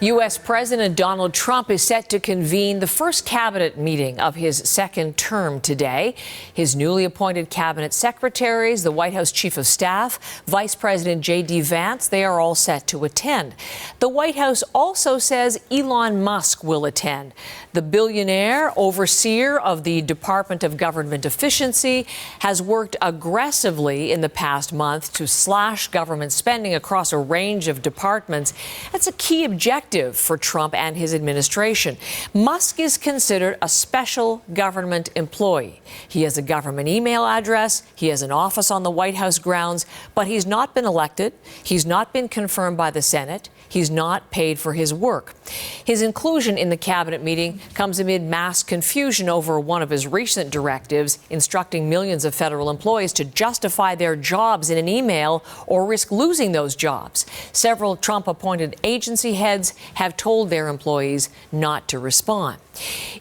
U.S. President Donald Trump is set to convene the first cabinet meeting of his second term today. His newly appointed cabinet secretaries, the White House Chief of Staff, Vice President J.D. Vance, they are all set to attend. The White House also says Elon Musk will attend. The billionaire, overseer of the Department of Government Efficiency, has worked aggressively in the past month to slash government spending across a range of departments. That's a key objective for Trump and his administration. Musk is considered a special government employee. He has a government email address, he has an office on the White House grounds, but he's not been elected, he's not been confirmed by the Senate, he's not paid for his work. His inclusion in the cabinet meeting comes amid mass confusion over one of his recent directives, instructing millions of federal employees to justify their jobs in an email or risk losing those jobs. Several Trump-appointed agency heads have told their employees not to respond.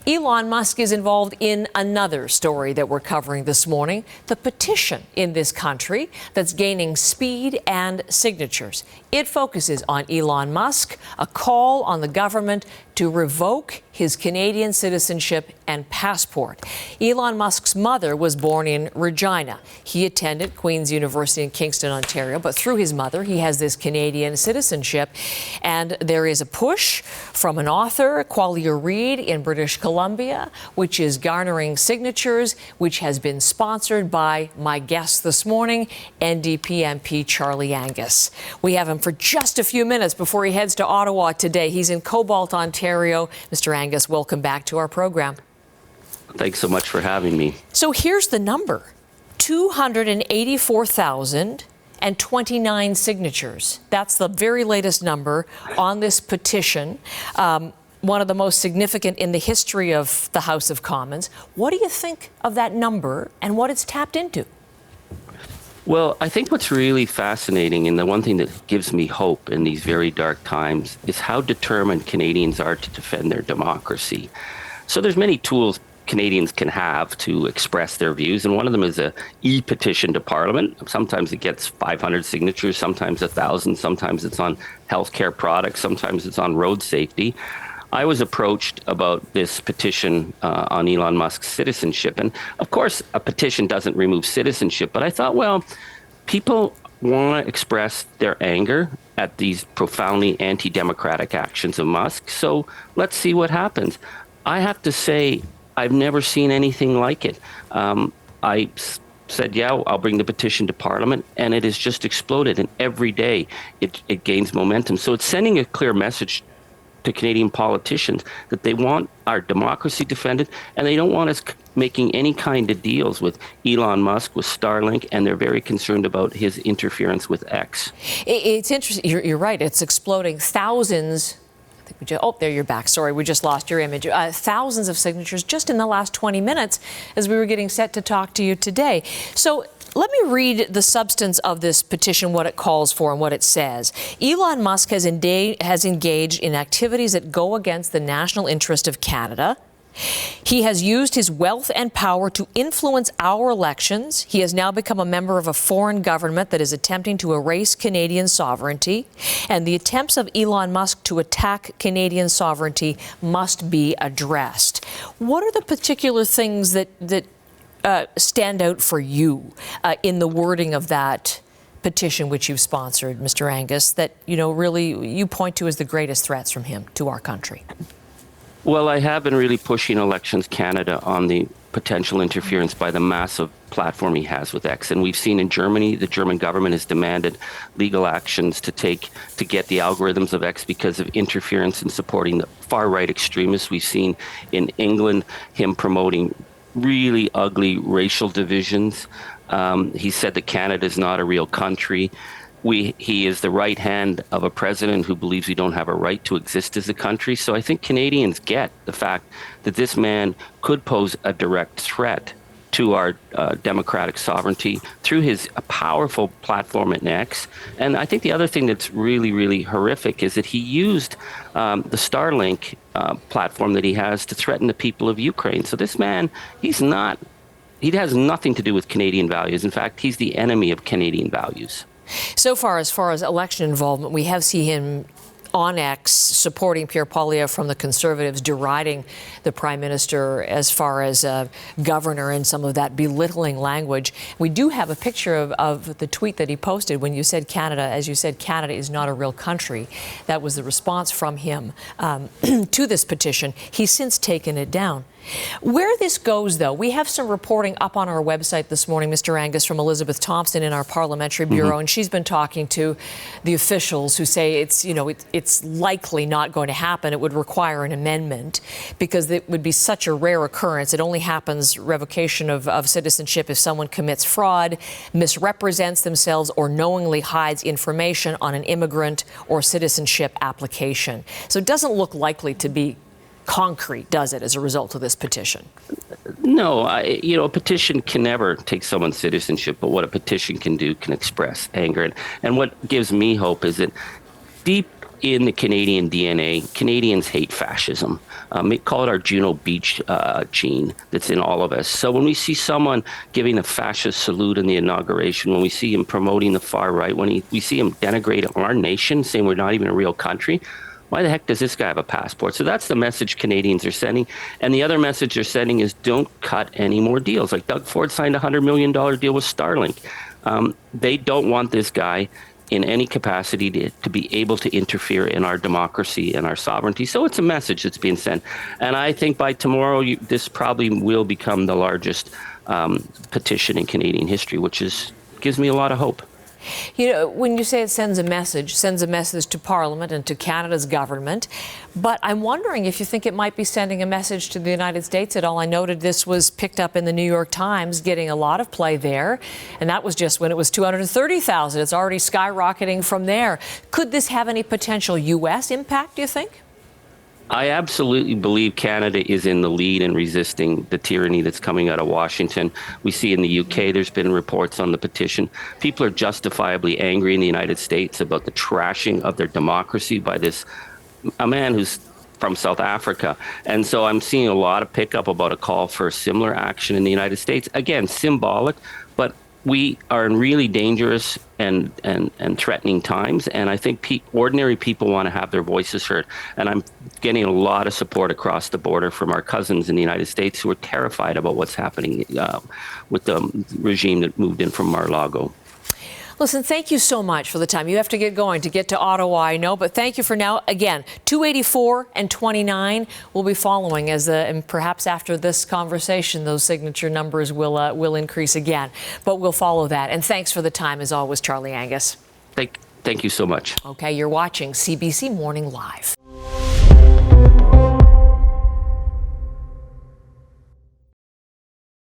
Elon Musk is involved in another story that we're covering this morning, the petition in this country that's gaining speed and signatures. It focuses on Elon Musk, a call on the government to revoke his Canadian citizenship and passport. Elon Musk's mother was born in Regina. He attended Queen's University in Kingston, Ontario, but through his mother, he has this Canadian citizenship. And there is a push from an author, Qualia Reid, in British Columbia, which is garnering signatures, which has been sponsored by my guest this morning, NDP MP Charlie Angus. We have him for just a few minutes before he heads to Ottawa today. He's in Cobalt, Ontario. Mr. Angus, welcome back to our program. Thanks so much for having me. So here's the number, 284,029 signatures. That's the very latest number on this petition, one of the most significant in the history of the House of Commons. What do you think of that number and what it's tapped into? Well, I think what's really fascinating, and the one thing that gives me hope in these very dark times, is how determined Canadians are to defend their democracy. So there's many tools Canadians can have to express their views, and one of them is a e-petition to Parliament. Sometimes it gets 500 signatures, sometimes 1,000, sometimes it's on healthcare products, sometimes it's on road safety. I was approached about this petition on Elon Musk's citizenship. And of course, a petition doesn't remove citizenship. But I thought, well, people want to express their anger at these profoundly anti-democratic actions of Musk. So let's see what happens. I have to say, I've never seen anything like it. I said, yeah, I'll bring the petition to Parliament, and it has just exploded. And every day it gains momentum. So it's sending a clear message to Canadian politicians that they want our democracy defended, and they don't want us making any kind of deals with Elon Musk, with Starlink, and they're very concerned about his interference with X. It's interesting. You're right. It's exploding. Thousands. I think there you're back. Sorry, we just lost your image. Thousands of signatures just in the last 20 minutes as we were getting set to talk to you today. So let me read the substance of this petition, what it calls for and what it says. Elon Musk has engaged in activities that go against the national interest of Canada. He has used his wealth and power to influence our elections. He has now become a member of a foreign government that is attempting to erase Canadian sovereignty. And the attempts of Elon Musk to attack Canadian sovereignty must be addressed. What are the particular things that stand out for you in the wording of that petition which you've sponsored, Mr. Angus, that really you point to as the greatest threats from him to our country? Well, I have been really pushing Elections Canada on the potential interference by the massive platform he has with X. And we've seen in Germany, the German government has demanded legal actions to get the algorithms of X because of interference in supporting the far-right extremists. We've seen in England him promoting really ugly racial divisions. He said that Canada is not a real country. He is the right hand of a president who believes we don't have a right to exist as a country. So I think Canadians get the fact that this man could pose a direct threat to our democratic sovereignty through his powerful platform at X. And I think the other thing that's really, really horrific is that he used the Starlink platform that he has to threaten the people of Ukraine. So this man, he has nothing to do with Canadian values. In fact, he's the enemy of Canadian values. So far as election involvement, we have seen him on X supporting Pierre Poilievre from the Conservatives, deriding the Prime Minister as far as governor and some of that belittling language. We do have a picture of the tweet that he posted when you said Canada, as you said, Canada is not a real country. That was the response from him to this petition. He's since taken it down. Where this goes, though, we have some reporting up on our website this morning, Mr. Angus, from Elizabeth Thompson in our Parliamentary Bureau, and she's been talking to the officials who say it's likely not going to happen. It would require an amendment because it would be such a rare occurrence. It only happens, revocation of citizenship, if someone commits fraud, misrepresents themselves, or knowingly hides information on an immigrant or citizenship application. So it doesn't look likely to be concrete, does it, as a result of this petition? No, a petition can never take someone's citizenship, but what a petition can do can express anger. And what gives me hope is that deep in the Canadian DNA, Canadians hate fascism. Call it our Juno Beach gene that's in all of us. So when we see someone giving a fascist salute in the inauguration, when we see him promoting the far right, when we see him denigrate our nation, saying we're not even a real country, why the heck does this guy have a passport? So that's the message Canadians are sending. And the other message they're sending is don't cut any more deals. Like Doug Ford signed a $100 million deal with Starlink. They don't want this guy in any capacity to be able to interfere in our democracy and our sovereignty. So it's a message that's being sent. And I think by tomorrow, this probably will become the largest petition in Canadian history, which gives me a lot of hope. You know, when you say it sends a message to Parliament and to Canada's government, but I'm wondering if you think it might be sending a message to the United States at all. I noted this was picked up in the New York Times, getting a lot of play there, and that was just when it was 230,000. It's already skyrocketing from there. Could this have any potential U.S. impact, do you think? I absolutely believe Canada is in the lead in resisting the tyranny that's coming out of Washington. We see in the UK, there's been reports on the petition. People are justifiably angry in the United States about the trashing of their democracy by a man who's from South Africa. And so I'm seeing a lot of pickup about a call for similar action in the United States. Again, symbolic, but we are in really dangerous and threatening times, and I think ordinary people want to have their voices heard. And I'm getting a lot of support across the border from our cousins in the United States who are terrified about what's happening with the regime that moved in from Mar-a-Lago. Listen, thank you so much for the time. You have to get going to get to Ottawa, I know, but thank you for now. Again, 284 and 29 will be following and perhaps after this conversation, those signature numbers will increase again. But we'll follow that. And thanks for the time, as always, Charlie Angus. Thank you so much. Okay, you're watching CBC Morning Live.